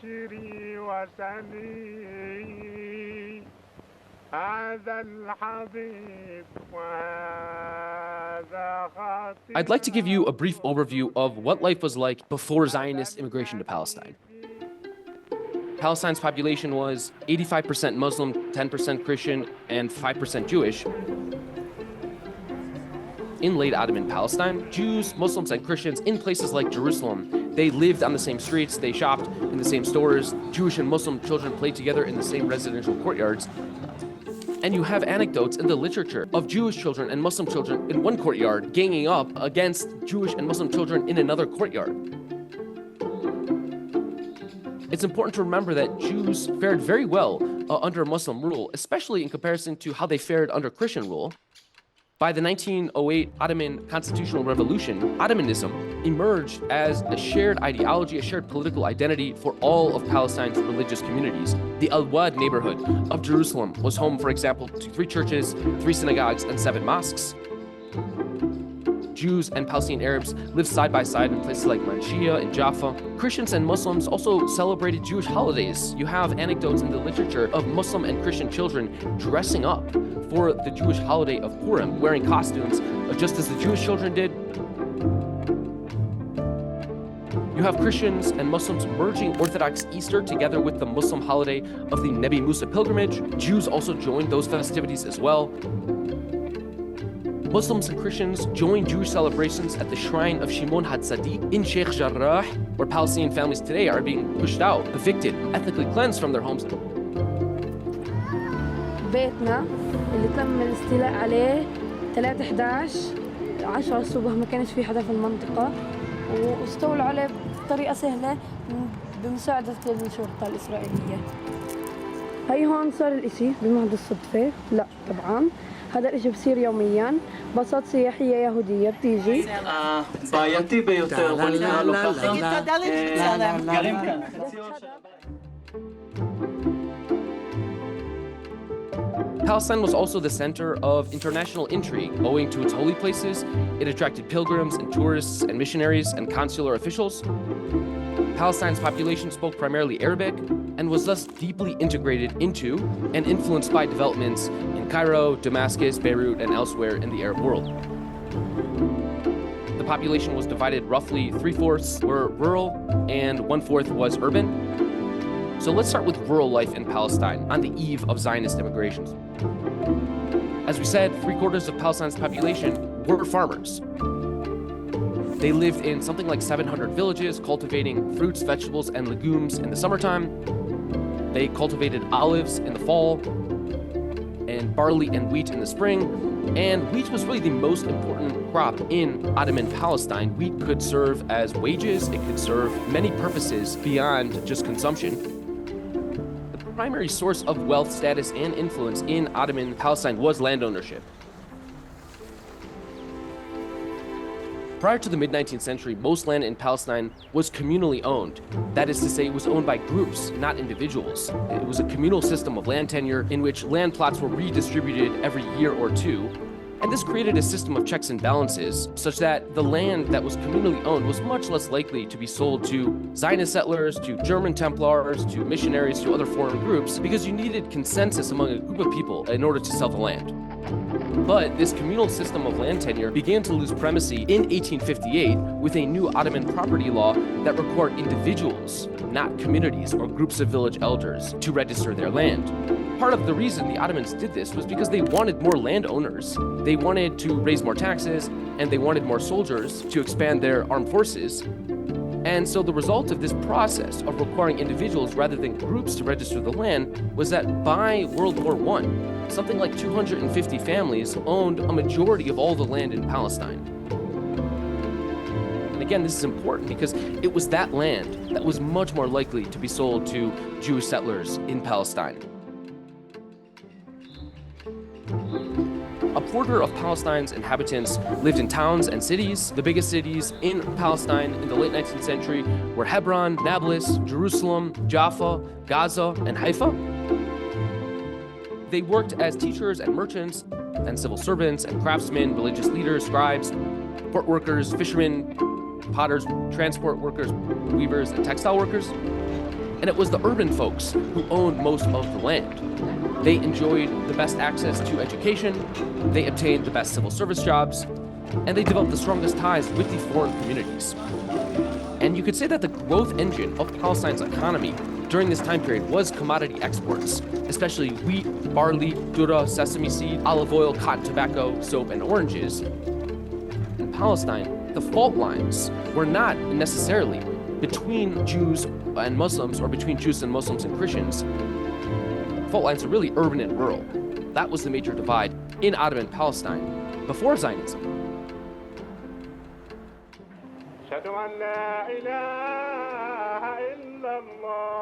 عشري وسني هذا الحبيب وهذا خاطر. I'd like to give you a brief overview of what life was like before Zionist immigration to Palestine. Palestine's population was 85% Muslim, 10% Christian, and 5% Jewish. In late Ottoman Palestine, Jews, Muslims, and Christians in places like Jerusalem, they lived on the same streets, they shopped in the same stores, Jewish and Muslim children played together in the same residential courtyards. And you have anecdotes in the literature of Jewish children and Muslim children in one courtyard ganging up against Jewish and Muslim children in another courtyard. It's important to remember that Jews fared very well under Muslim rule, especially in comparison to how they fared under Christian rule. By the 1908 Ottoman Constitutional Revolution, Ottomanism emerged as a shared ideology, a shared political identity for all of Palestine's religious communities. The Al-Wad neighborhood of Jerusalem was home, for example, to 3 churches, 3 synagogues, and 7 mosques. Jews and Palestinian Arabs lived side by side in places like Manshia and Jaffa. Christians and Muslims also celebrated Jewish holidays. You have anecdotes in the literature of Muslim and Christian children dressing up for the Jewish holiday of Purim, wearing costumes just as the Jewish children did. You have Christians and Muslims merging Orthodox Easter together with the Muslim holiday of the Nebi Musa pilgrimage. Jews also joined those festivities as well. Muslims and Christians joined Jewish celebrations at the shrine of Shimon HaTzadik in Sheikh Jarrah, where Palestinian families today are being pushed out, evicted, ethnically cleansed from their homes. بيتنا اللي تم الاستيلاء عليه 3/11 10 الصبح ما كانش في حدا في المنطقة واستولوا عليه بطريقة سهلة بمساعدة الشرطة الإسرائيلية. هي هون صار الإشي بمحض الصدفة؟ لا طبعاً. هذا الإشي بصير يومياً. باصات سياحية يهودية بتيجي. בעייתי ביותר, בוא נקרא לו ככה. גרים כאן. Palestine was also the center of international intrigue. Owing to its holy places, it attracted pilgrims and tourists and missionaries and consular officials. Palestine's population spoke primarily Arabic and was thus deeply integrated into and influenced by developments in Cairo, Damascus, Beirut, and elsewhere in the Arab world. The population was divided roughly 3/4 were rural and 1/4 was urban. So let's start with rural life in Palestine on the eve of Zionist immigrations. As we said, 3/4 of Palestine's population were farmers. They lived in something like 700 villages, cultivating fruits, vegetables, and legumes in the summertime. They cultivated olives in the fall, and barley and wheat in the spring. And wheat was really the most important crop in Ottoman Palestine. Wheat could serve as wages, it could serve many purposes beyond just consumption. The primary source of wealth, status, and influence in Ottoman Palestine was land ownership. Prior to the mid-19th century, most land in Palestine was communally owned. That is to say, it was owned by groups, not individuals. It was a communal system of land tenure in which land plots were redistributed every year or two. And this created a system of checks and balances such that the land that was communally owned was much less likely to be sold to Zionist settlers, to German Templars, to missionaries, to other foreign groups, because you needed consensus among a group of people in order to sell the land. But this communal system of land tenure began to lose primacy in 1858 with a new Ottoman property law that required individuals, not communities or groups of village elders, to register their land. Part of the reason the Ottomans did this was because they wanted more landowners. They wanted to raise more taxes, and they wanted more soldiers to expand their armed forces. And so the result of this process of requiring individuals rather than groups to register the land was that by World War I, something like 250 families owned a majority of all the land in Palestine. And again, this is important because it was that land that was much more likely to be sold to Jewish settlers in Palestine. A quarter of Palestine's inhabitants lived in towns and cities. The biggest cities in Palestine in the late 19th century were Hebron, Nablus, Jerusalem, Jaffa, Gaza, and Haifa. They worked as teachers and merchants and civil servants and craftsmen, religious leaders, scribes, port workers, fishermen, potters, transport workers, weavers, and textile workers. And it was the urban folks who owned most of the land. They enjoyed the best access to education, they obtained the best civil service jobs, and they developed the strongest ties with the foreign communities. And you could say that the growth engine of Palestine's economy during this time period was commodity exports, especially wheat, barley, durra, sesame seed, olive oil, cotton, tobacco, soap, and oranges. In Palestine, the fault lines were not necessarily between Jews and Muslims or between Jews and Muslims and Christians. Fault lines are really urban and rural. That was the major divide in Ottoman Palestine before Zionism. أشهد أن لا إله إلا الله